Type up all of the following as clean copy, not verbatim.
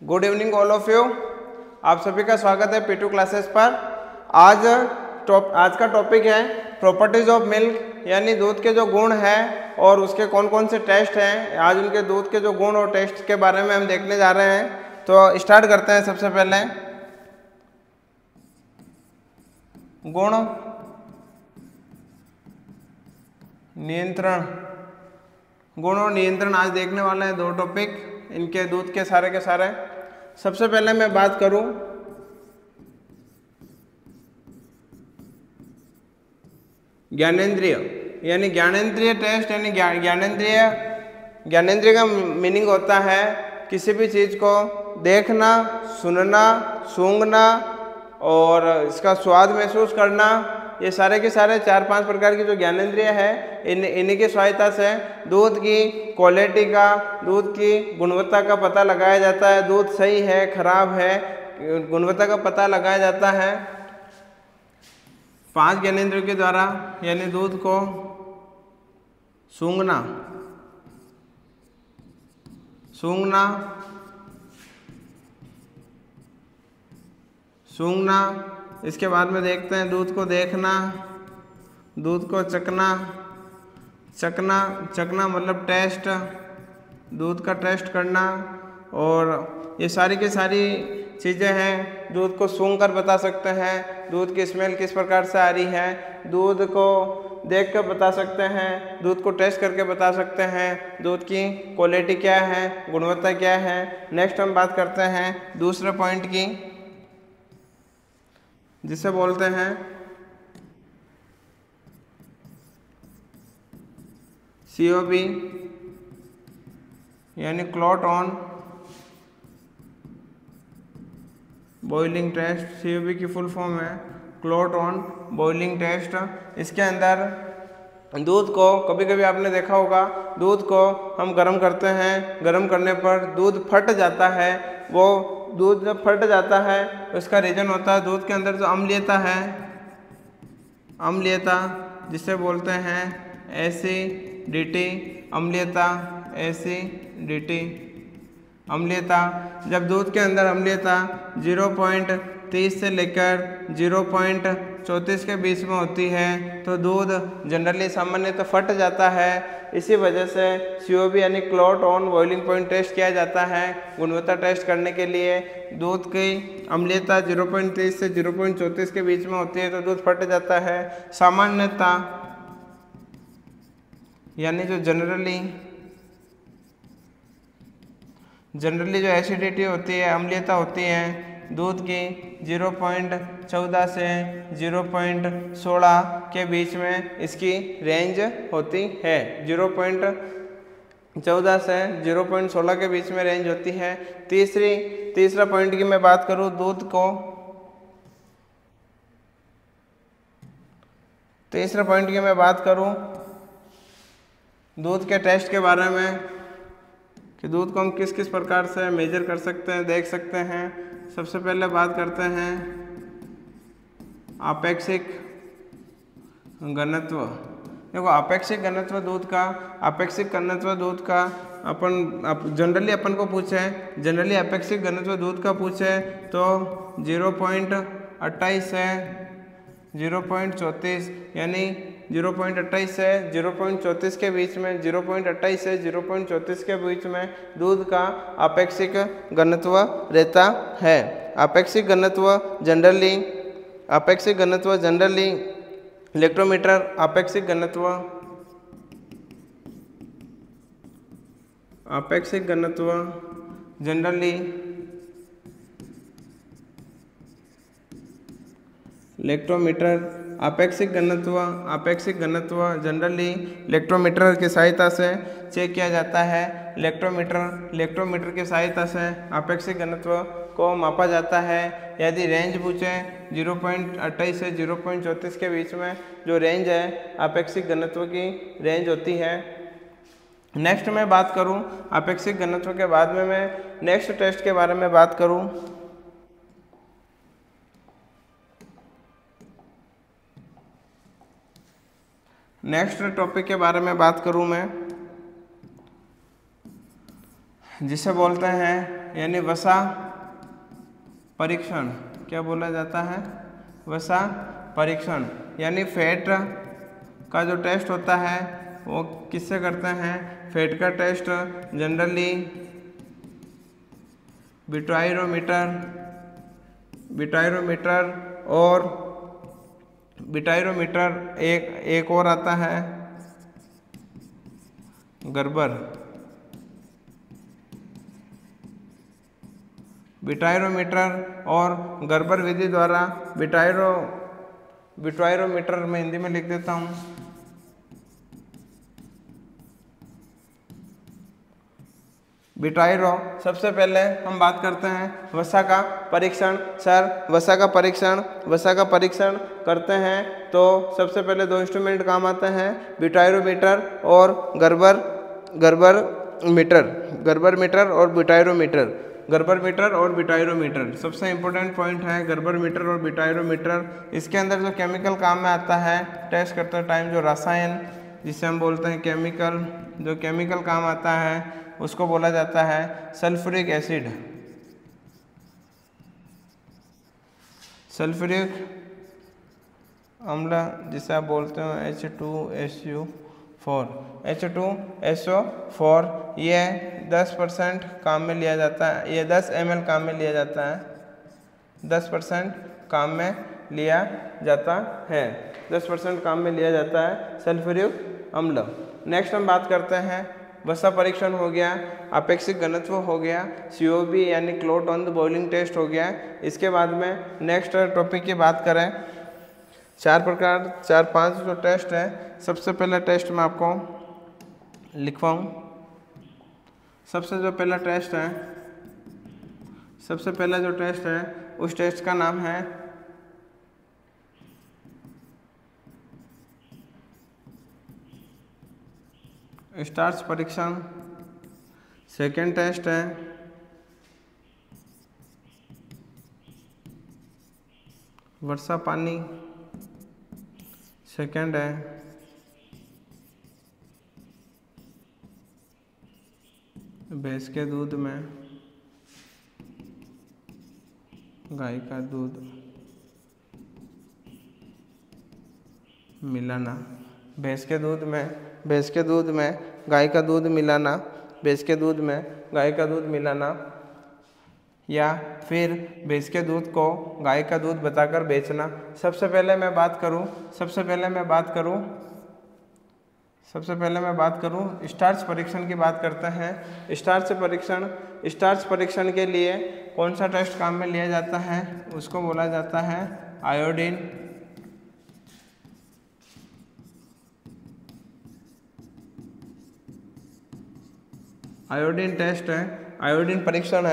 Good evening all of you. आप सभी का स्वागत है P2 क्लासेस पर। आज का टॉपिक है प्रॉपर्टीज ऑफ मिल्क, यानी दूध के जो गुण हैं और उसके कौन कौन से टेस्ट हैं। आज उनके दूध के जो गुण और टेस्ट के बारे में हम देखने जा रहे हैं। तो स्टार्ट करते हैं। सबसे पहले गुण नियंत्रण। गुण और नियंत्रण आज देखने वाले हैं, दो टॉपिक इनके दूध के सारे। सबसे पहले मैं बात करूं ज्ञानेंद्रिय, यानी ज्ञानेंद्रिय टेस्ट, यानी ज्ञानेंद्रिय का मीनिंग होता है किसी भी चीज को देखना, सुनना, सूंघना और इसका स्वाद महसूस करना। ये सारे के सारे 4-5 प्रकार की जो ज्ञानेंद्रिय है इन्हीं की सहायता से दूध की क्वालिटी का, दूध की गुणवत्ता का पता लगाया जाता है। दूध सही है, खराब है, गुणवत्ता का पता लगाया जाता है 5 ज्ञानेंद्रियों के द्वारा, यानी दूध को सूंघना, इसके बाद में देखते हैं दूध को देखना, दूध को चखना मतलब टेस्ट, दूध का टेस्ट करना। और ये सारी की सारी चीज़ें हैं। दूध को सूंघ कर बता सकते हैं दूध की स्मेल किस प्रकार से आ रही है, दूध को देख कर बता सकते हैं, दूध को टेस्ट करके बता सकते हैं दूध की क्वालिटी क्या है, गुणवत्ता क्या है। नेक्स्ट हम बात करते हैं दूसरे पॉइंट की, जिसे बोलते हैं COB, यानी clot on boiling test. COB की फुल फॉर्म है क्लॉट ऑन बॉइलिंग टेस्ट। इसके अंदर दूध को, कभी कभी आपने देखा होगा, दूध को हम गर्म करते हैं, गर्म करने पर दूध फट जाता है। वो दूध जब फट जाता है उसका रीजन होता है दूध के अंदर जो अम्लीयता है, अम्लीयता जिसे बोलते हैं एसिडिटी, अम्लीयता, एसिडिटी, अम्लीयता। जब दूध के अंदर अम्लीयता 0.30 से लेकर 0.34 के बीच में होती है तो दूध जनरली सामान्य तो फट जाता है। इसी वजह से COB यानी clot on boiling point test किया जाता है गुणवत्ता टेस्ट करने के लिए। दूध की अम्लीयता 0.30 से 0.34 के बीच में होती है तो दूध फट जाता है। सामान्यता यानी जो जनरली जो एसिडिटी होती है, अम्लीयता होती है दूध की 0.14 से 0.16 के बीच में इसकी रेंज होती है। 0.14 से 0.16 के बीच में रेंज होती है। तीसरा पॉइंट की मैं बात करूं दूध के टेस्ट के बारे में कि दूध को हम किस किस प्रकार से मेजर कर सकते हैं, देख सकते हैं। सबसे पहले बात करते हैं आपेक्षिक घनत्व। देखो आपेक्षिक घनत्व दूध का जनरली अपन को पूछे, जनरली आपेक्षिक घनत्व दूध का पूछे तो 0.28 से 0.34, यानी 0.28 से 0.34 के बीच में, 0.28 से 0.34 के बीच में दूध का आपेक्षिक घनत्व रहता है। आपेक्षिक घनत्व जनरली इलेक्ट्रोमीटर आपेक्षिक घनत्व जनरली इलेक्ट्रोमीटर आपेक्षिक घनत्व जनरली इलेक्ट्रोमीटर की सहायता से चेक किया जाता है। इलेक्ट्रोमीटर की सहायता से आपेक्षिक घनत्व को मापा जाता है। यदि रेंज पूछे 0.28 से 0.34 के बीच में जो रेंज है आपेक्षिक घनत्व की रेंज होती है। नेक्स्ट मैं बात करूं आपेक्षिक घनत्व के बाद में मैं नेक्स्ट टेस्ट के बारे में बात करूं। नेक्स्ट टॉपिक के बारे में बात करूं मैं जिसे बोलते हैं यानी वसा परीक्षण। क्या बोला जाता है? वसा परीक्षण। यानी फैट का जो टेस्ट होता है वो किससे करते हैं? फैट का टेस्ट जनरली बिटायरोमीटर और एक और आता है गर्बर। बिटायरोमीटर और गर्बर विधि द्वारा बिटायरोमीटर मैं हिंदी में लिख देता हूँ। बिटायरो सबसे पहले हम बात करते हैं वसा का परीक्षण। सर वसा का परीक्षण करते हैं तो सबसे पहले दो इंस्ट्रूमेंट काम आते हैं, बिटायरोमीटर और गर्बर मीटर और बिटायरोमीटर। सबसे इम्पोर्टेंट पॉइंट है गर्बर मीटर और बिटायरोमीटर। इसके अंदर जो केमिकल काम में आता है टेस्ट करते टाइम, जो रसायन जिसे हम बोलते हैं केमिकल, जो केमिकल काम आता है उसको बोला जाता है सल्फ्यूरिक एसिड। सल्फ्यूरिक अम्ल जिसे आप बोलते हो H2SO4। ये 10% काम में लिया जाता है, ये 10 ml काम में लिया जाता है, 10% काम में लिया जाता है, 10% काम में लिया जाता है सल्फ्यूरिक अम्ल। नेक्स्ट हम बात करते हैं वसा परीक्षण हो गया, अपेक्षिक घनत्व हो गया, COB यानी clot on the boiling test हो गया। इसके बाद में नेक्स्ट टॉपिक की बात करें, 4-5 जो टेस्ट है। सबसे पहला टेस्ट मैं आपको लिखवाऊँ। सबसे जो पहला जो टेस्ट है उस टेस्ट का नाम है स्टार्च परीक्षण। सेकेंड टेस्ट है वर्षा पानी। सेकेंड है भैंस के दूध में गाय का दूध मिलाना। भैंस के दूध में गाय का दूध मिलाना, या फिर भैंस के दूध को गाय का दूध बताकर बेचना। सबसे पहले मैं बात करूं स्टार्च परीक्षण की बात करते हैं। स्टार्च परीक्षण के लिए कौन सा टेस्ट काम में लिया जाता है? उसको बोला जाता है आयोडीन टेस्ट है, आयोडीन परीक्षण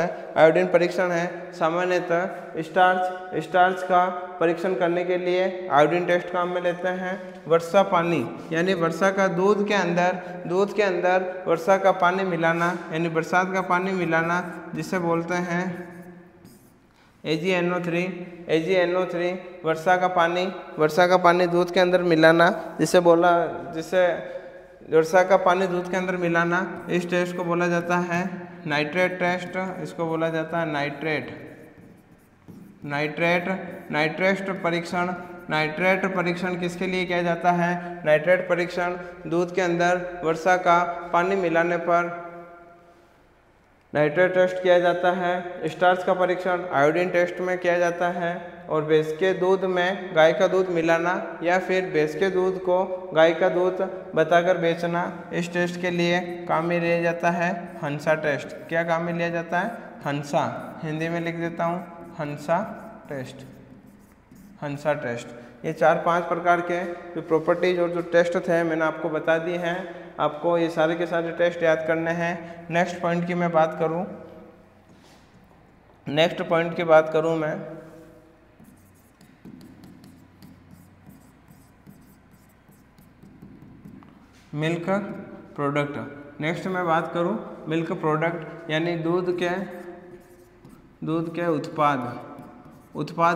है। सामान्यतः स्टार्च का परीक्षण करने के लिए आयोडीन टेस्ट काम में लेते हैं। वर्षा पानी यानी वर्षा का दूध के अंदर वर्षा का पानी मिलाना, यानी बरसात का पानी मिलाना, जिसे बोलते हैं AgNO3। वर्षा का पानी दूध के अंदर मिलाना, जिसे वर्षा का पानी दूध के अंदर मिलाना। इस टेस्ट को बोला जाता है नाइट्रेट टेस्ट। इसको बोला जाता है नाइट्रेट परीक्षण किसके लिए किया जाता है? नाइट्रेट परीक्षण दूध के अंदर वर्षा का पानी मिलाने पर नाइट्रेट टेस्ट किया जाता है। स्टार्च का परीक्षण आयोडीन टेस्ट में किया जाता है। और भैंस के दूध में गाय का दूध मिलाना या फिर भैंस के दूध को गाय का दूध बताकर बेचना, इस टेस्ट के लिए काम में लिया जाता है हंसा टेस्ट। क्या काम में लिया जाता है? हंसा। हिंदी में लिख देता हूँ हंसा टेस्ट। ये 4-5 प्रकार के जो प्रॉपर्टीज और जो टेस्ट थे मैंने आपको बता दिए हैं। आपको ये सारे के सारे टेस्ट याद करने हैं। नेक्स्ट पॉइंट की बात करूँ मैं मिल्क प्रोडक्ट। नेक्स्ट मैं बात करूँ मिल्क प्रोडक्ट यानी दूध के उत्पाद।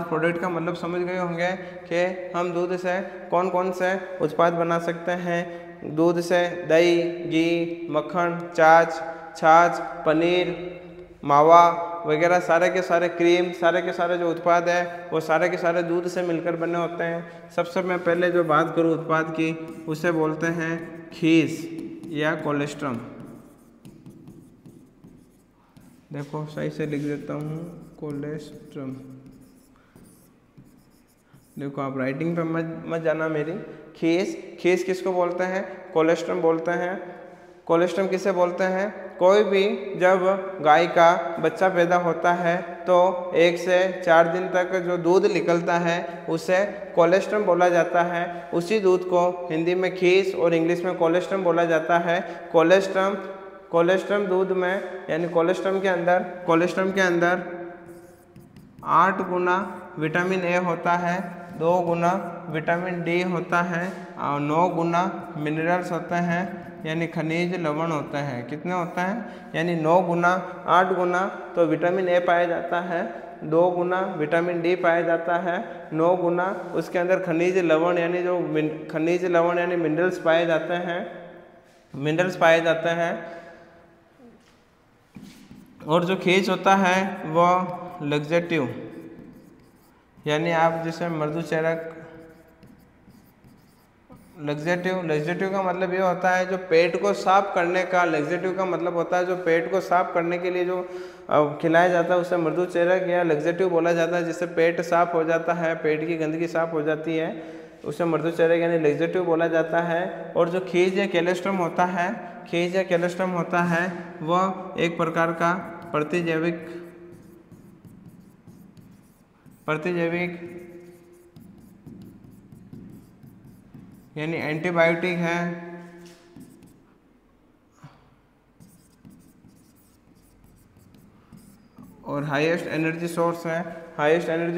प्रोडक्ट का मतलब समझ गए होंगे कि हम दूध से कौन कौन से उत्पाद बना सकते हैं। दूध से दही, घी, मक्खन, छाछ, छाछ, पनीर, मावा वगैरह सारे के सारे, क्रीम, सारे के सारे जो उत्पाद है वो सारे के सारे दूध से मिलकर बने होते हैं। सबसे मैं पहले जो बात करूँ उत्पाद की, उसे बोलते हैं खीस या कोलेस्ट्रम। देखो सही से लिख देता हूँ, कोलेस्ट्रम। देखो आप राइटिंग पे मत जाना मेरी। खीस, खीस किसको बोलते हैं? कोलेस्ट्रम बोलते हैं। कोलेस्ट्रम किसे बोलते हैं? कोई भी जब गाय का बच्चा पैदा होता है तो 1 से 4 दिन तक जो दूध निकलता है उसे कोलेस्ट्रम बोला जाता है। उसी दूध को हिंदी में खीस और इंग्लिश में कोलेस्ट्रम बोला जाता है। कोलेस्ट्रम दूध में यानी कोलेस्ट्रम के अंदर 8 गुना विटामिन ए होता है, 2 गुना विटामिन डी होता है और 9 गुना मिनरल्स होते हैं यानी खनिज लवण होते हैं। कितने होते हैं? यानी 9 गुना, 8 गुना तो विटामिन ए पाया जाता है, 2 गुना विटामिन डी पाया जाता है, 9 गुना उसके अंदर खनिज लवण यानी मिनरल्स पाए जाते हैं। और जो खीस होता है वो लग्जेटिव यानी आप जैसे मृदुचेरक, लग्जेटिव का मतलब ये होता है जो पेट को साफ करने का, लग्जेटिव का मतलब होता है जो पेट को साफ करने के लिए जो खिलाया जाता है उसे मृदुचेरक या लग्जेटिव बोला जाता है। जिससे पेट साफ हो जाता है, पेट की गंदगी साफ हो जाती है, उसे मृदुचेरक यानी लग्जेटिव बोला जाता है। और जो खीस या कोलेस्ट्रम होता है वह एक प्रकार का प्रतिजैविक यानी एंटीबायोटिक है और हाईएस्ट एनर्जी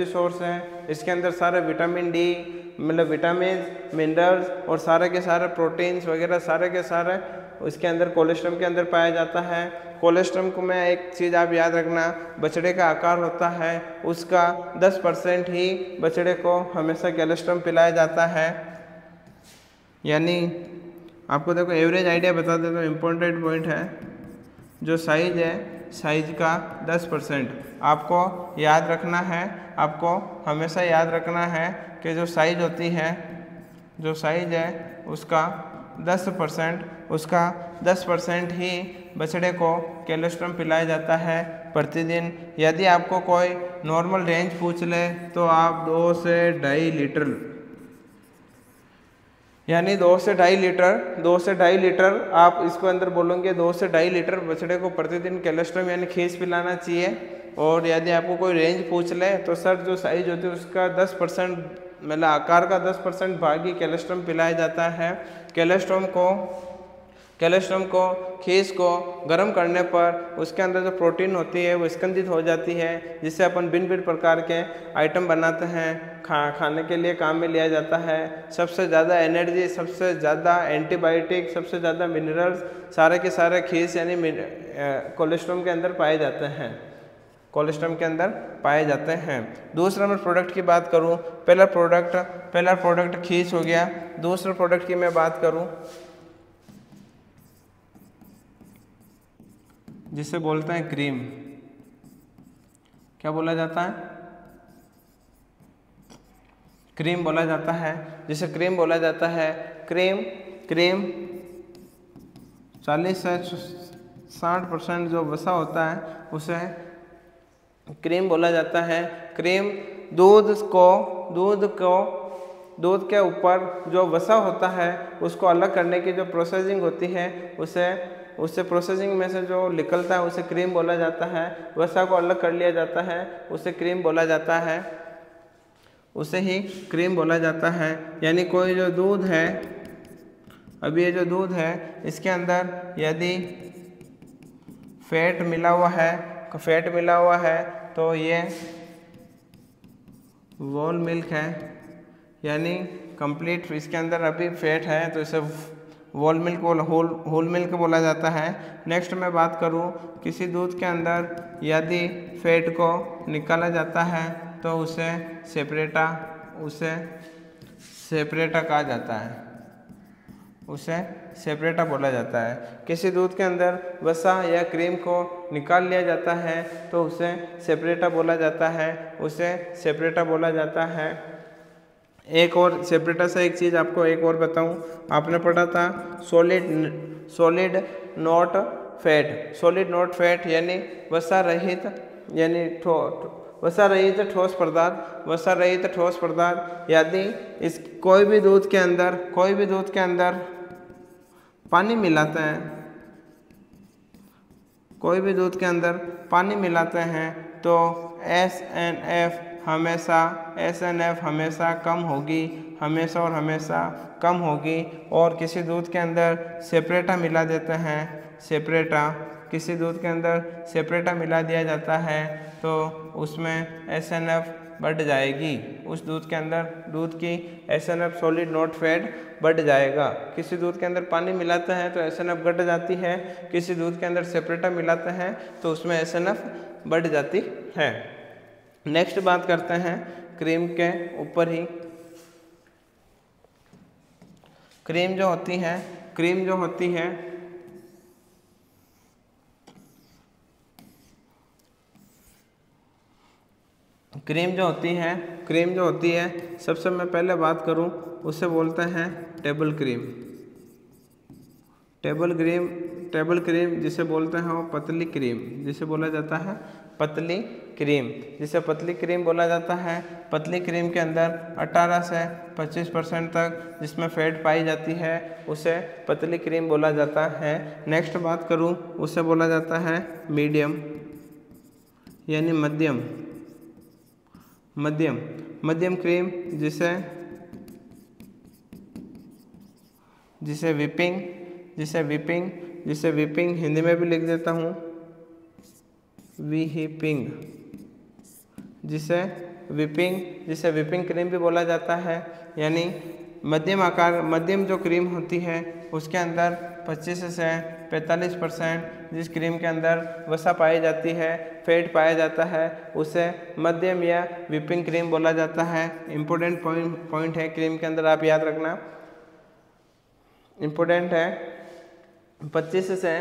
सोर्स है। इसके अंदर सारे विटामिन डी मतलब विटामिन, मिनरल्स और सारे के सारे प्रोटीन्स वगैरह सारे के सारे उसके अंदर कोलेस्ट्रम के अंदर पाया जाता है। कोलेस्ट्रम को में एक चीज़ आप याद रखना, बछड़े का आकार होता है उसका 10% ही बछड़े को हमेशा कोलेस्ट्रम पिलाया जाता है। यानी आपको देखो एवरेज आइडिया बता देता हूँ, इम्पोर्टेंट पॉइंट है। जो साइज है, साइज का 10% आपको याद रखना है। आपको हमेशा याद रखना है कि जो साइज है उसका 10% ही बछड़े को कोलेस्ट्रम पिलाया जाता है प्रतिदिन। यदि आपको कोई नॉर्मल रेंज पूछ ले तो आप 2 से 2.5 लीटर यानी 2 से ढाई लीटर आप इसको अंदर बोलोगे 2 से 2.5 लीटर बछड़े को प्रतिदिन कोलेस्ट्रम यानी खीस पिलाना चाहिए। और यदि आपको कोई रेंज पूछ ले तो सर जो साइज होती है उसका 10% मतलब आकार का 10% भाग ही कोलेस्ट्रम पिलाया जाता है। कोलेस्ट्रम को खीस को गर्म करने पर उसके अंदर जो प्रोटीन होती है वो स्कंदित हो जाती है, जिससे अपन भिन्न प्रकार के आइटम बनाते हैं, खाने के लिए काम में लिया जाता है। सबसे ज़्यादा एनर्जी, सबसे ज़्यादा एंटीबायोटिक, सबसे ज़्यादा मिनरल्स सारे के सारे खीस यानी कोलेस्ट्रम के अंदर पाए जाते हैं। दूसरा मैं प्रोडक्ट की बात करूं, पहला प्रोडक्ट खीस हो गया। दूसरे प्रोडक्ट की मैं बात करूं जिसे बोलते हैं क्रीम। क्या बोला जाता है? क्रीम बोला जाता है। जिसे क्रीम बोला जाता है, क्रीम 40 से 60% जो वसा होता है उसे क्रीम बोला जाता है। क्रीम दूध के ऊपर जो वसा होता है उसको अलग करने की जो प्रोसेसिंग होती है उससे प्रोसेसिंग में से जो निकलता है उसे क्रीम बोला जाता है। वसा को अलग कर लिया जाता है उसे क्रीम बोला जाता है, उसे ही क्रीम बोला जाता है। यानी कोई जो दूध है, अभी ये जो दूध है इसके अंदर यदि फैट मिला हुआ है तो ये होल मिल्क है, यानी कंप्लीट इसके अंदर अभी फैट है तो इसे होल मिल्क बोला जाता है। नेक्स्ट मैं बात करूँ, किसी दूध के अंदर यदि फैट को निकाला जाता है तो उसे सेपरेटा कहा जाता है। उसे सेपरेटा बोला जाता है। किसी दूध के अंदर वसा या क्रीम को निकाल लिया जाता है तो उसे सेपरेटा बोला जाता है, उसे सेपरेटा बोला जाता है। एक और सेपरेटा से एक चीज़ आपको एक और बताऊं, आपने पढ़ा था solid not fat. Solid not fat यानी वसा रहित, यानी वसा रहित ठोस पदार्थ, वसा रहित ठोस पदार्थ। यदि इस कोई भी दूध के अंदर पानी मिलाते हैं, कोई भी दूध के अंदर पानी मिलाते हैं तो SNF हमेशा कम होगी, हमेशा और हमेशा कम होगी। और किसी दूध के अंदर सेपरेटा मिला देते हैं, किसी दूध के अंदर सेपरेटा मिला दिया जाता है तो उसमें SNF बढ़ जाएगी, उस दूध के अंदर दूध की SNF सॉलिड नॉट फैट बढ़ जाएगा। किसी दूध के अंदर पानी मिलाते हैं तो SNF घट जाती है, किसी दूध के अंदर सेपरेटा मिलाते हैं तो उसमें SNF बढ़ जाती है। नेक्स्ट बात करते हैं क्रीम के ऊपर ही। क्रीम जो होती है सबसे मैं पहले बात करूं, उससे बोलते हैं टेबल क्रीम जिसे बोलते हैं वो पतली क्रीम, जिसे बोला जाता है पतली क्रीम बोला जाता है। पतली क्रीम के अंदर 18 से 25% तक जिसमें फैट पाई जाती है उसे पतली क्रीम बोला जाता है। नेक्स्ट बात करूं, उसे बोला जाता है मीडियम यानी मध्यम क्रीम, जिसे विपिंग हिंदी में भी लिख देता हूँ विहिपिंग, जिसे विपिंग क्रीम भी बोला जाता है। यानी मध्यम जो क्रीम होती है उसके अंदर 25 से 45% जिस क्रीम के अंदर वसा पाई जाती है, फैट पाया जाता है, उसे मध्यम या विपिंग क्रीम बोला जाता है। इम्पोर्टेंट पॉइंट है क्रीम के अंदर, आप याद रखना, इम्पोर्टेंट है। 25 से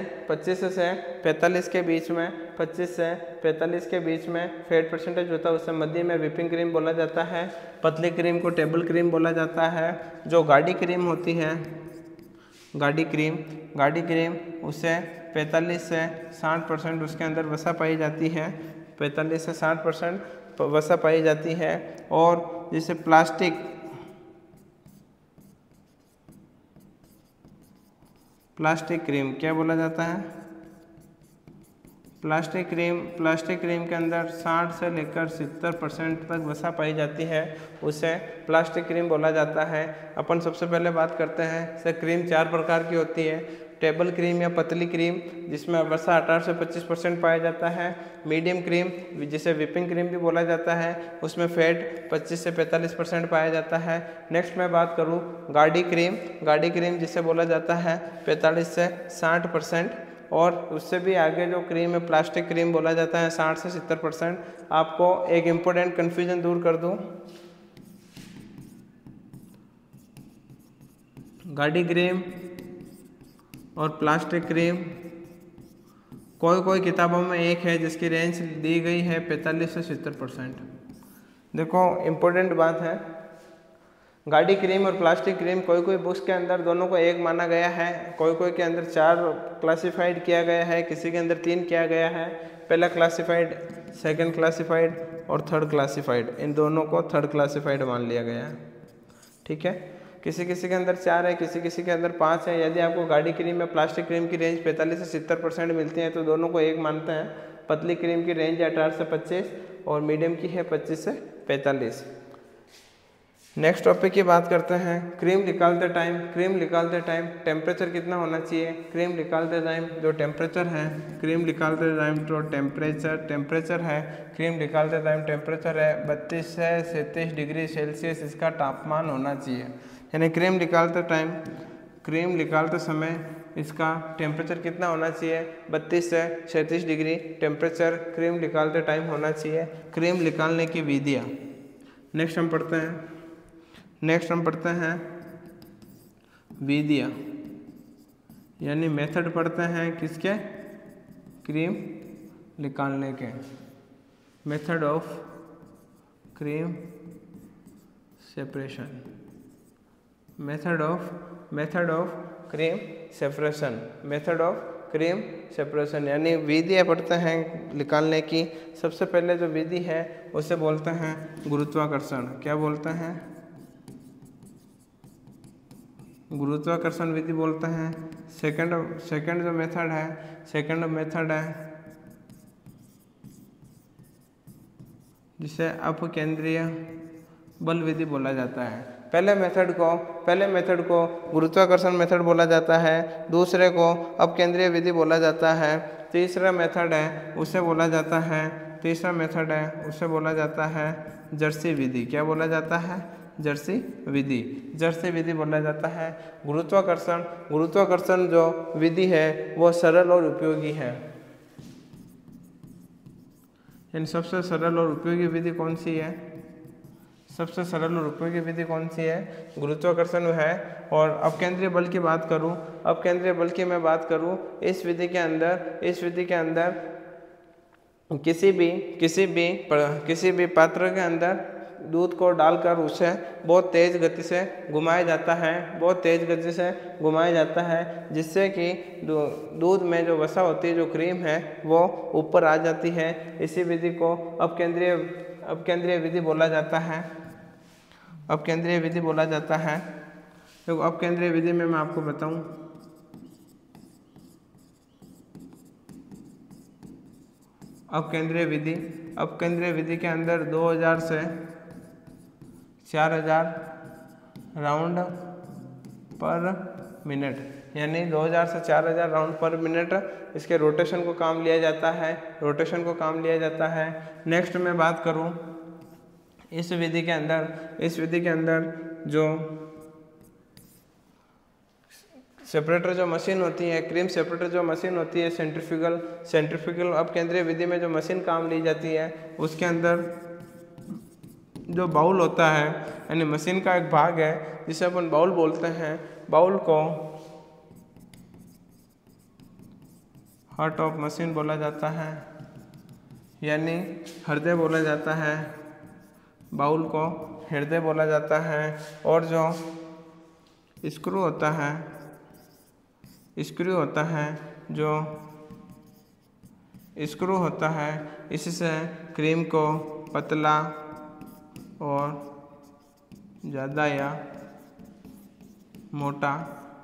45 के बीच में 25 से 45 के बीच में फैट परसेंटेज होता है उसे मध्यम में विपिंग क्रीम बोला जाता है। पतली क्रीम को टेबल क्रीम बोला जाता है। जो गाढ़ी क्रीम होती है, गाढ़ी क्रीम उसे 45 से 60% उसके अंदर वसा पाई जाती है, 45 से 60% वसा पाई जाती है। और जिसे प्लास्टिक क्रीम क्या बोला जाता है? प्लास्टिक क्रीम के अंदर 60 से लेकर 70% तक वसा पाई जाती है, उसे प्लास्टिक क्रीम बोला जाता है। अपन सबसे पहले बात करते हैं सर, क्रीम 4 प्रकार की होती है। टेबल क्रीम या पतली क्रीम जिसमें वसा 18 से 25% पाया जाता है। मीडियम क्रीम जिसे विपिंग क्रीम भी बोला जाता है, उसमें फैट 25 से 45% पाया जाता है। नेक्स्ट मैं बात करूँ गाढ़ी क्रीम जिसे बोला जाता है 45 से 60%, और उससे भी आगे जो क्रीम है प्लास्टिक क्रीम बोला जाता है 60 से 70%। आपको एक इम्पोर्टेंट कन्फ्यूजन दूर कर दूँ, गाढ़ी क्रीम और प्लास्टिक क्रीम कोई किताबों में एक है जिसकी रेंज दी गई है 45 से 70%। देखो इम्पोर्टेंट बात है, गाढ़ी क्रीम और प्लास्टिक क्रीम कोई बुक्स के अंदर दोनों को एक माना गया है, कोई के अंदर 4 क्लासिफाइड किया गया है, किसी के अंदर 3 किया गया है। पहला क्लासिफाइड, सेकंड क्लासिफाइड और थर्ड क्लासिफाइड, इन दोनों को थर्ड क्लासिफाइड मान लिया गया है। ठीक है, किसी के अंदर 4 है, किसी के अंदर 5 है। यदि आपको गाढ़ी क्रीम या प्लास्टिक क्रीम की रेंज 45 से 70% मिलती है तो दोनों को एक मानते हैं। पतली क्रीम की रेंज है 18 से 25 और मीडियम की है 25 से 45। नेक्स्ट टॉपिक की बात करते हैं, क्रीम निकालते टाइम टेम्परेचर कितना होना चाहिए। क्रीम निकालते टाइम जो टेम्परेचर है, क्रीम निकालते टाइम जो टेम्परेचर है, क्रीम निकालते टाइम टेम्परेचर है 32 से 37 डिग्री सेल्सियस इसका तापमान होना चाहिए। यानी क्रीम निकालते समय इसका टेम्परेचर कितना होना चाहिए, 32 से 37 डिग्री टेम्परेचर क्रीम निकालते टाइम होना चाहिए। क्रीम निकालने की विधियाँ नेक्स्ट हम पढ़ते हैं विधियाँ। यानी मेथड पढ़ते हैं किसके, क्रीम निकालने के, method of cream separation, method of cream separation, method of cream separation, यानी विधियाँ पढ़ते हैं निकालने की। सबसे पहले जो विधि है उसे बोलते हैं गुरुत्वाकर्षण। क्या बोलते हैं, गुरुत्वाकर्षण विधि बोलते हैं। सेकंड जो मेथड है, सेकंड मेथड है जिसे अपकेंद्रीय बल विधि बोला जाता है। पहले मेथड को गुरुत्वाकर्षण मेथड बोला जाता है, दूसरे को अपकेंद्रीय विधि बोला जाता है। तीसरा मेथड है उसे बोला जाता है जर्सी विधि। क्या बोला जाता है, जर्सी विधि बोला जाता है। गुरुत्वाकर्षण जो विधि है वो सरल और उपयोगी है। यानी सबसे सरल और उपयोगी विधि कौन सी है, सबसे सरल और उपयोगी विधि कौन सी है, गुरुत्वाकर्षण है। और अपकेंद्रीय बल की बात करूं, अपकेंद्रीय बल की मैं बात करूं, इस विधि के अंदर किसी भी पात्र के अंदर दूध को डालकर उसे बहुत तेज गति से घुमाया जाता है, जिससे कि दूध में जो वसा होती है, जो क्रीम है, वो ऊपर आ जाती है। इसी विधि को अपकेंद्रीय विधि बोला जाता है। तो अपकेंद्रीय विधि में मैं आपको बताऊं, अपकेंद्रीय विधि के अंदर 2000 से 4000 राउंड पर मिनट, यानी 2000 से 4000 राउंड पर मिनट इसके रोटेशन को काम लिया जाता है। नेक्स्ट मैं बात करूं, इस विधि के अंदर जो सेपरेटर जो मशीन होती है, क्रीम सेपरेटर जो मशीन होती है, सेंट्रीफ्यूगल अपकेंद्रीय विधि में जो मशीन काम ली जाती है, उसके अंदर जो बाउल होता है, यानी मशीन का एक भाग है जिसे अपन बाउल बोलते हैं। बाउल को हार्ट ऑफ मशीन बोला जाता है, यानी हृदय बोला जाता है। बाउल को हृदय बोला जाता है। और जो स्क्रू होता है, इससे क्रीम को पतला और ज़्यादा या मोटा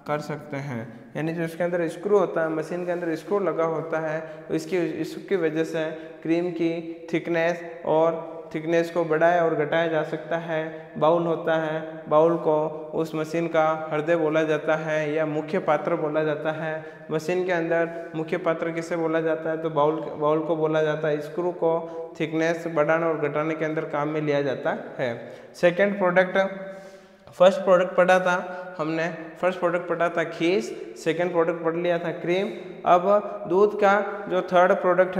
कर सकते हैं। यानी जो इसके अंदर स्क्रू होता है, मशीन के अंदर स्क्रू लगा होता है, तो इसकी वजह से क्रीम की थिकनेस को बढ़ाया और घटाया जा सकता है। बाउल होता है, बाउल को उस मशीन का हृदय बोला जाता है या मुख्य पात्र बोला जाता है। मशीन के अंदर मुख्य पात्र किसे बोला जाता है, तो बाउल को बोला जाता है। स्क्रू को थिकनेस बढ़ाने और घटाने के अंदर काम में लिया जाता है। फर्स्ट प्रोडक्ट पढ़ा था खीस, सेकंड प्रोडक्ट पढ़ लिया था क्रीम। अब दूध का जो थर्ड प्रोडक्ट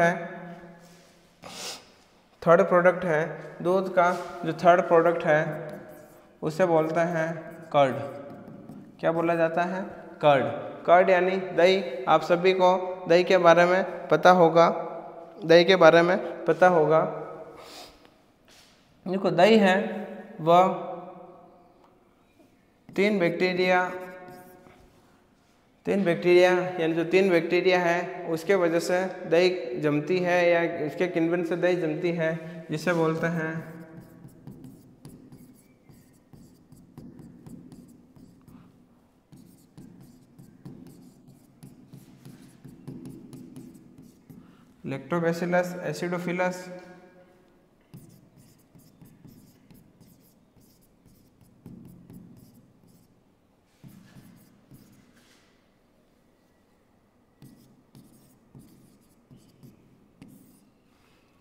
है, उसे बोलते हैं कर्ड। क्या बोला जाता है, कर्ड यानी दही। आप सभी को दही के बारे में पता होगा। देखो दही है वह तीन बैक्टीरिया यानी जो 3 बैक्टीरिया है उसके वजह से दही जमती है, या इसके किण्वन से दही जमती है, जिसे बोलते हैं लैक्टोबैसिलस एसिडोफिलस।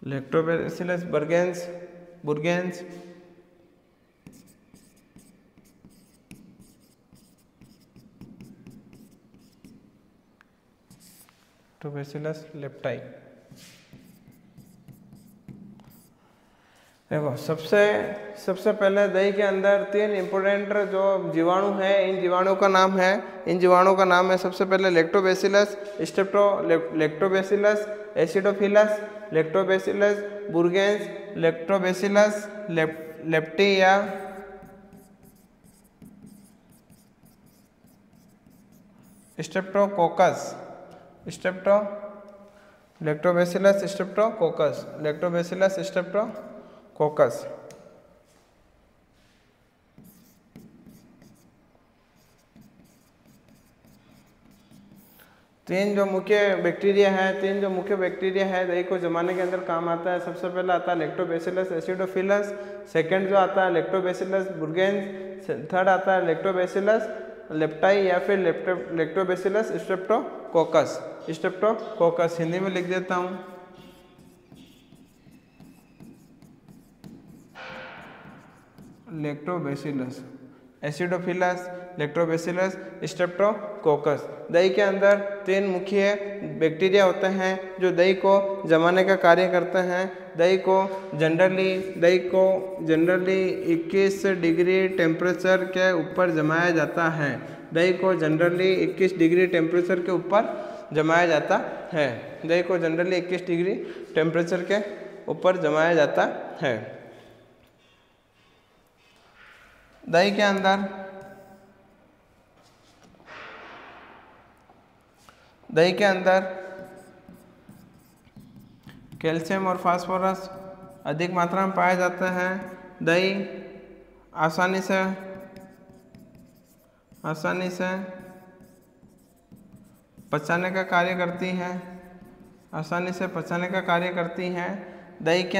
लैक्टोबैसिलस बुर्गेन्स। लैक्टोबैसिलस लेप्टाई। देखो सबसे पहले दही के अंदर 3 इम्पोर्टेंट जो जीवाणु है, इन जीवाणुओं का नाम है सबसे पहले लैक्टोबैसिलस लैक्टोबैसिलस एसिडोफिलस, लैक्टोबैसिलस बुर्गेंस, लैक्टोबैसिलस लेप्टी या स्ट्रेप्टोकोकस लैक्टोबैसिलस स्ट्रेप्टोकोकस। तीन जो मुख्य बैक्टीरिया है दही को जमाने के अंदर काम आता है। सबसे पहला आता है लैक्टोबैसिलस एसिडोफिलस, सेकंड जो आता है लैक्टोबैसिलस बुर्गेंस, थर्ड आता है लैक्टोबैसिलस लेप्टाई या फिर लैक्टोबैसिलस स्ट्रेप्टोकोकस। हिंदी में लिख देता हूँ, लैक्टोबैसिलस एसिडोफिलस लैक्टोबैसिलस स्ट्रेप्टोकोकस। दही के अंदर 3 मुख्य बैक्टीरिया होते हैं जो दही को जमाने का कार्य करते हैं। दही को जनरली 21 डिग्री टेम्परेचर के ऊपर जमाया जाता है। दही को जनरली 21 डिग्री टेम्परेचर के ऊपर जमाया जाता है। दही को जनरली 21 डिग्री टेम्परेचर के ऊपर जमाया जाता है। दही के अंदर कैल्शियम और फास्फोरस अधिक मात्रा में पाए जाते हैं। दही आसानी से पचाने का कार्य करती हैं। दही के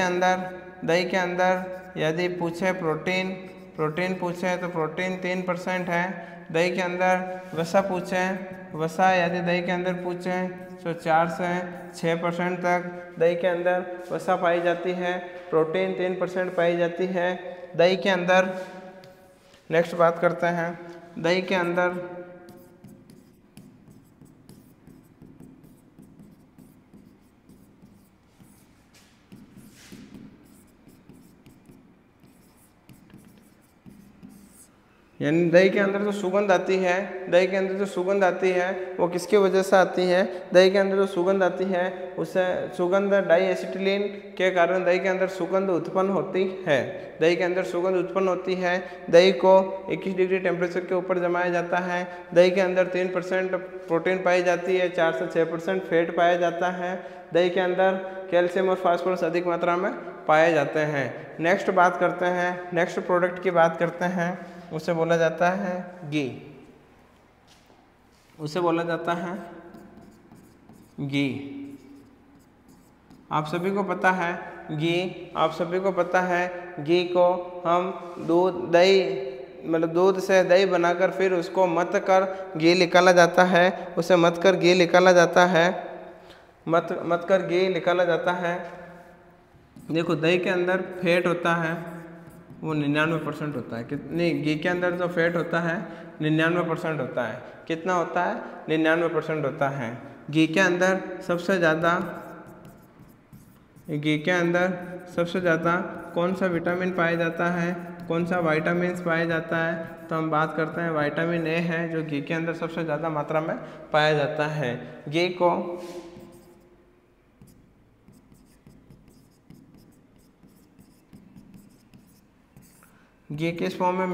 अंदर यदि पूछे प्रोटीन पूछे तो प्रोटीन 3% है। दही के अंदर वसा यदि दही के अंदर पूछे तो 4 से 6% तक दही के अंदर वसा पाई जाती है। प्रोटीन 3% पाई जाती है। दही के अंदर नेक्स्ट बात करते हैं। दही के अंदर यानी दही के अंदर जो सुगंध आती है वो किसकी वजह से आती है? दही के अंदर जो सुगंध आती है उससे सुगंध डाईएसिटिलीन के कारण दही के अंदर सुगंध उत्पन्न होती है। दही को 21 डिग्री टेम्परेचर के ऊपर जमाया जाता है। दही के अंदर 3% प्रोटीन पाई जाती है, 4 से 6% फैट पाया जाता है। दही के अंदर कैल्शियम और फास्फोरस अधिक मात्रा में पाए जाते हैं। नेक्स्ट प्रोडक्ट की बात करते हैं। उसे बोला जाता है घी। आप सभी को पता है घी को हम दूध से दही बनाकर फिर उसको मथ कर घी निकाला जाता है। देखो दही के अंदर फैट होता है वो 99% होता है। कितनी? घी के अंदर जो फैट होता है 99% होता है। कितना होता है? 99% होता है। घी के अंदर सबसे ज़्यादा कौन सा विटामिन पाया जाता है, कौन सा वाइटामिन पाया जाता है? तो हम बात करते हैं विटामिन ए है जो घी के अंदर सबसे ज़्यादा मात्रा में पाया जाता है। घी किस फॉर्म में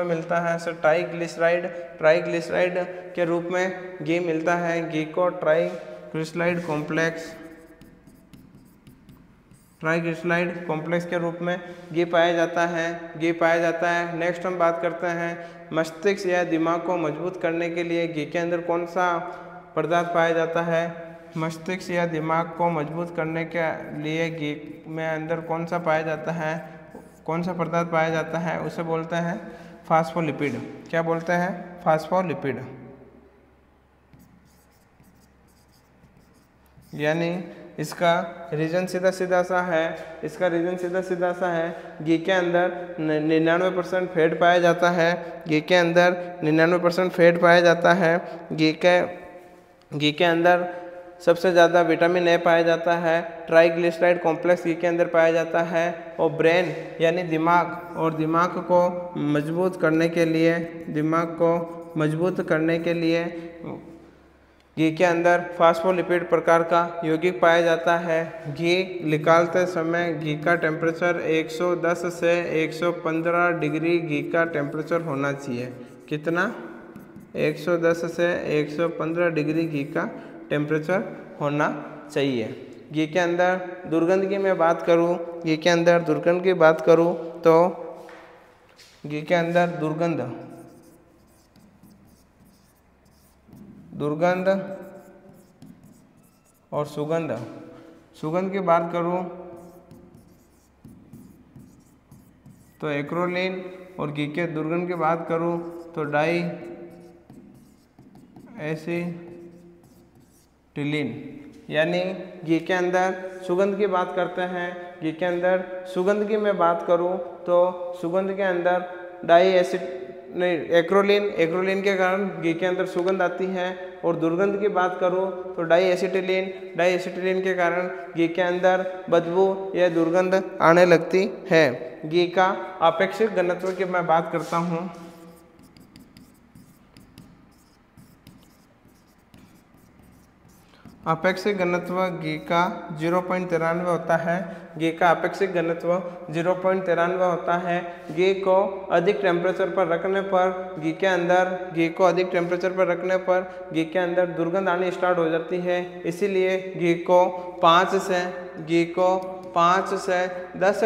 मिलता है? सर ट्राइग्लिसराइड के रूप में घी मिलता है। घी को ट्राइग्लिसराइड कॉम्प्लेक्स के रूप में घी पाया जाता है। नेक्स्ट हम बात करते हैं मस्तिष्क या दिमाग को मजबूत करने के लिए घी के अंदर कौन सा पदार्थ पाया जाता है? मस्तिष्क या दिमाग को मजबूत करने के लिए घी में अंदर कौन सा पदार्थ पाया जाता है? उसे बोलते हैं फास्फोलिपिड। क्या बोलते हैं? फास्फोलिपिड। यानी इसका रीजन सीधा सीधा सा है। घी के अंदर 99% फैट पाया जाता है। घी के अंदर सबसे ज़्यादा विटामिन ए पाया जाता है, ट्राइग्लिसराइड कॉम्प्लेक्स घी के अंदर पाया जाता है, और ब्रेन यानी दिमाग को मजबूत करने के लिए घी के अंदर फास्फोलिपिड प्रकार का यौगिक पाया जाता है। घी निकालते समय घी का टेम्परेचर 110 से 115 डिग्री घी का टेम्परेचर होना चाहिए। कितना? 110 से 115 डिग्री घी का टेम्परेचर होना चाहिए। घी के अंदर दुर्गंध की मैं बात करूँ, घी के अंदर दुर्गंध की बात करूँ तो घी के अंदर दुर्गंध और सुगंध की बात करूं तो एक्रोलीन, और घी के दुर्गंध की बात करूं तो डाई एसिटिलीन। यानी घी के अंदर सुगंध की बात करते हैं, घी के अंदर सुगंध की मैं बात करूं तो सुगंध के अंदर एक्रोलीन के कारण घी के अंदर सुगंध आती है, और दुर्गंध की बात करूं तो डाई एसिटिलीन के कारण घी के अंदर बदबू या दुर्गंध आने लगती है। घी का आपेक्षिक घनत्व की मैं बात करता हूं। आपेक्षिक घनत्व घी का 0.93 होता है। घी का आपेक्षिक घनत्व 0.93 होता है। घी को अधिक टेम्परेचर पर रखने पर घी के अंदर दुर्गंध आनी स्टार्ट हो जाती है। इसीलिए घी को 5 से 10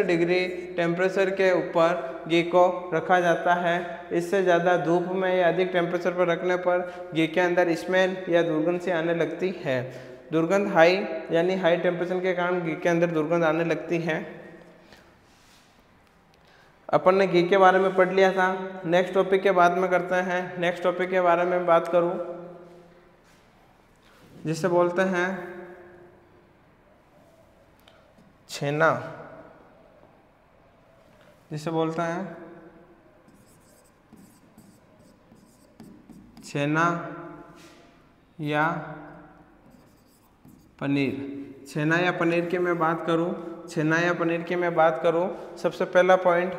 डिग्री टेम्परेचर के ऊपर घी को रखा जाता है। इससे ज़्यादा धूप में या अधिक टेम्परेचर पर रखने पर घी के अंदर स्मेल या दुर्गंध सी आने लगती है। दुर्गंध हाई टेम्परेचर के कारण घी के अंदर दुर्गंध आने लगती है। अपन ने घी के बारे में पढ़ लिया था। नेक्स्ट टॉपिक के बाद में करते हैं। नेक्स्ट टॉपिक के बारे में बात करूं जिसे बोलते हैं छेना, छेना या पनीर। छेना या पनीर की मैं बात करूं, सबसे पहला पॉइंट,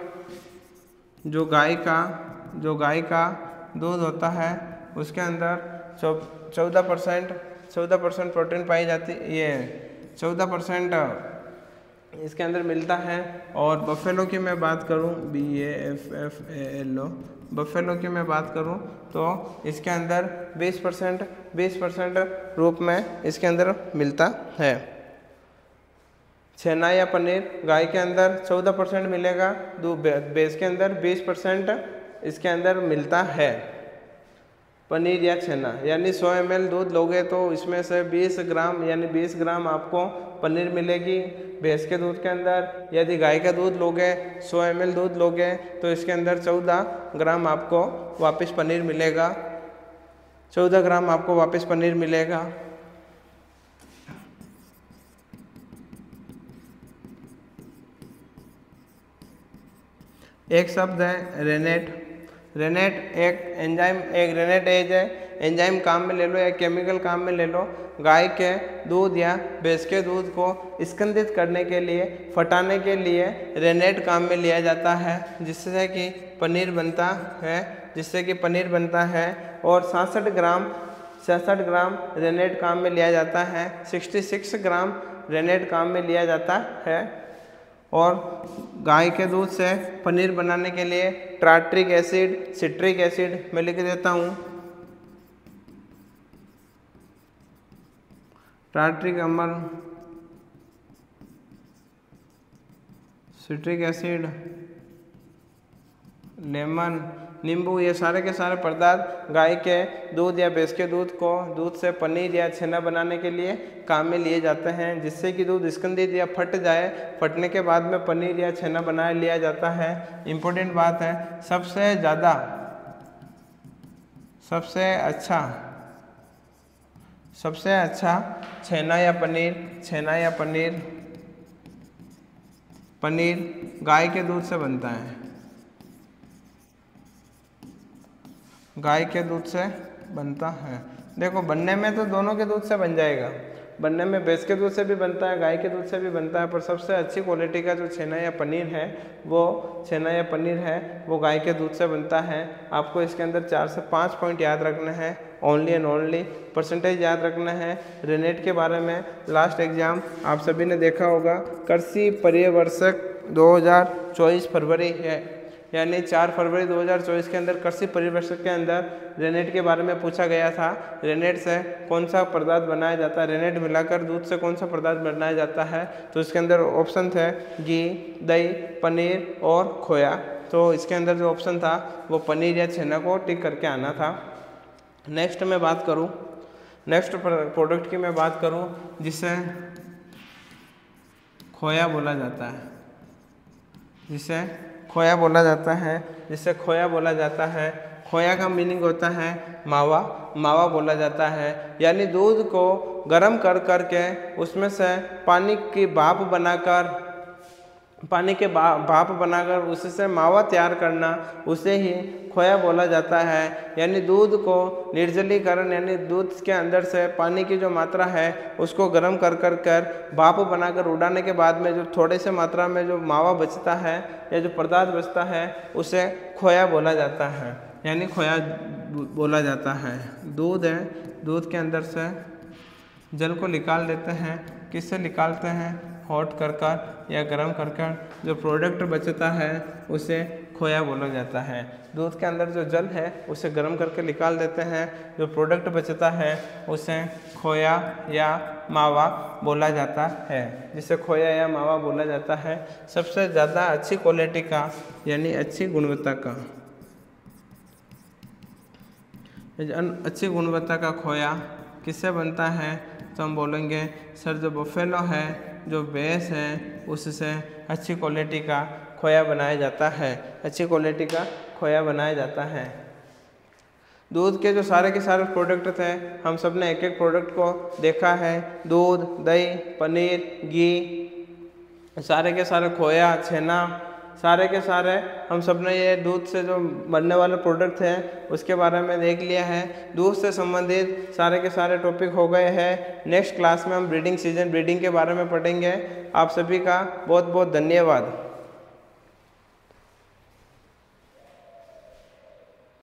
जो गाय का दूध होता है उसके अंदर 14% प्रोटीन पाई जाती है, ये 14% इसके अंदर मिलता है। और बफेलो की मैं बात करूं, BAFFALO, बफेलो की मैं बात करूं तो इसके अंदर 20% रूप में इसके अंदर मिलता है। छेना या पनीर गाय के अंदर 14% मिलेगा, भैंस के अंदर 20% इसके अंदर मिलता है। पनीर या छेना यानी 100 ml दूध लोगे तो इसमें से 20 ग्राम आपको पनीर मिलेगी भैंस के दूध के अंदर। यदि गाय का दूध लोगे 100 ml दूध लोगे तो इसके अंदर 14 ग्राम आपको वापस पनीर मिलेगा। एक शब्द है रेनेट एक एज है। एंजाइम काम में ले लो या केमिकल काम में ले लो। गाय के दूध या भैंस के दूध को स्कंदित करने के लिए, फटाने के लिए रेनेट काम में लिया जाता है, जिससे कि पनीर बनता है। और 66 ग्राम रेनेट काम में लिया जाता है। 66 ग्राम रेनेट काम में लिया जाता है। और गाय के दूध से पनीर बनाने के लिए टार्ट्रिक एसिड, सिट्रिक एसिड मैं लिख देता हूँ। टार्ट्रिक अम्ल, सिट्रिक एसिड, लेमन, नींबू, ये सारे के सारे पदार्थ गाय के दूध या भैंस के दूध से पनीर या छेना बनाने के लिए काम में लिए जाते हैं, जिससे कि दूध स्कंदित या फट जाए। फटने के बाद में पनीर या छेना बना लिया जाता है। इम्पोर्टेंट बात है, सबसे अच्छा छेना या पनीर गाय के दूध से बनता है। गाय के दूध से बनता है। देखो बनने में तो दोनों के दूध से बन जाएगा, बनने में भैंस के दूध से भी बनता है, गाय के दूध से भी बनता है, पर सबसे अच्छी क्वालिटी का जो छेना या पनीर है वो गाय के दूध से बनता है। आपको इसके अंदर 4 से 5 पॉइंट याद रखना है, ओनली एंड ओनली परसेंटेज याद रखना है। रेनेट के बारे में लास्ट एग्जाम आप सभी ने देखा होगा, कृषि पर्यवेक्षक 2024 फरवरी है, यानी 4 फरवरी 2024 के अंदर कृषि पर्यवेक्षक के अंदर रेनेट के बारे में पूछा गया था। रेनेट से कौन सा पदार्थ बनाया जाता है, रेनेट मिलाकर दूध से कौन सा पदार्थ बनाया जाता है, तो इसके अंदर ऑप्शन थे घी, दही, पनीर और खोया। तो इसके अंदर जो ऑप्शन था वो पनीर या छेना को टिक करके आना था। नेक्स्ट प्रोडक्ट की मैं बात करूँ जिसे खोया बोला जाता है, जिसे खोया बोला जाता है। खोया का मीनिंग होता है मावा बोला जाता है, यानी दूध को गर्म कर करके उसमें से पानी की भाप बनाकर उससे मावा तैयार करना, उसे ही खोया बोला जाता है। यानी दूध को निर्जलीकरण, यानी दूध के अंदर से पानी की जो मात्रा है उसको गर्म कर भाप बनाकर उड़ाने के बाद में जो थोड़े से मात्रा में जो मावा बचता है या जो पदार्थ बचता है उसे खोया बोला जाता है, यानी खोया बोला जाता है। दूध है, दूध के अंदर से जल को निकाल देते हैं, किससे निकालते हैं, हॉट कर या गर्म कर जो प्रोडक्ट बचता है उसे खोया बोला जाता है। दूध के अंदर जो जल है उसे गर्म करके निकाल देते हैं, जो प्रोडक्ट बचता है उसे खोया या मावा बोला जाता है, जिसे खोया या मावा बोला जाता है। सबसे ज़्यादा अच्छी क्वालिटी का यानी अच्छी गुणवत्ता का खोया किससे बनता है, तो हम बोलेंगे सर जो बफेलो है, जो भैंस है, उससे अच्छी क्वालिटी का खोया बनाया जाता है। दूध के जो सारे के सारे प्रोडक्ट थे, हम सब ने एक एक प्रोडक्ट को देखा है। दूध, दही, पनीर, घी, सारे के सारे खोया, छेना, सारे के सारे हम सब ने ये दूध से जो बनने वाले प्रोडक्ट हैं उसके बारे में देख लिया है। दूध से संबंधित सारे के सारे टॉपिक हो गए हैं। नेक्स्ट क्लास में हम ब्रीडिंग के बारे में पढ़ेंगे। आप सभी का बहुत बहुत धन्यवाद।